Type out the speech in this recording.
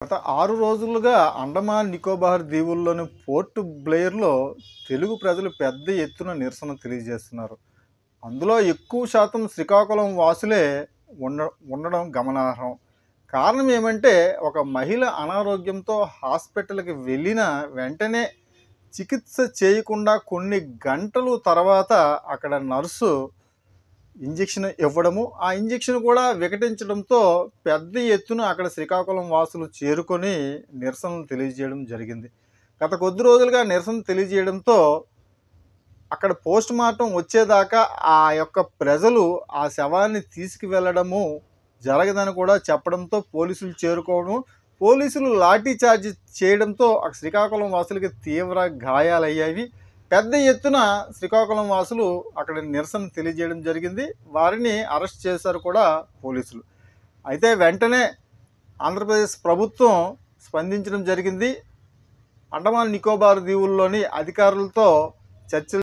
గత 6 రోజులుగా అండమాన్ నికోబార్ దీవుల్లోని పోర్ట్ బ్లెయిర్‌లో తెలుగు ప్రజలు పెద్ద ఎత్తున నిరసన తెలియజేస్తున్నారు. అందులో ఎక్కువ శాతం శ్రీకాకుళం వాసులే ఉండ ఉండడం గమనార్హం. కారణం ఏమంటే, ఒక మహిళ అనారోగ్యంతో హాస్పిటల్‌కి వెళ్ళిన వెంటనే చికిత్స చేయకుండా కొన్ని గంటలు తర్వాత అక్కడ నర్సు ఇంజెక్షన్ ఇవ్వడము, ఆ ఇంజెక్షన్ కూడా వికటించడంతో పెద్ద ఎత్తున అక్కడ శ్రీకాకుళం వాసులు చేరుకొని నిరసనలు తెలియజేయడం జరిగింది. గత కొద్ది రోజులుగా నిరసన తెలియజేయడంతో అక్కడ పోస్ట్ మార్టం వచ్చేదాకా ఆ యొక్క ప్రజలు ఆ శవాన్ని తీసుకువెళ్ళడము జరగదని కూడా చెప్పడంతో పోలీసులు చేరుకోవడం, పోలీసులు లాఠీ చార్జ్ చేయడంతో శ్రీకాకుళం వాసులకి తీవ్ర గాయాలయ్యాయి. పెద్ద ఎత్తున శ్రీకాకుళం వాసులు అక్కడ నిరసన తెలియజేయడం జరిగింది. వారిని అరెస్ట్ చేశారు కూడా పోలీసులు. అయితే వెంటనే ఆంధ్రప్రదేశ్ ప్రభుత్వం స్పందించడం జరిగింది. అండమాన్ నికోబార్ దీవుల్లోని అధికారులతో చర్చలు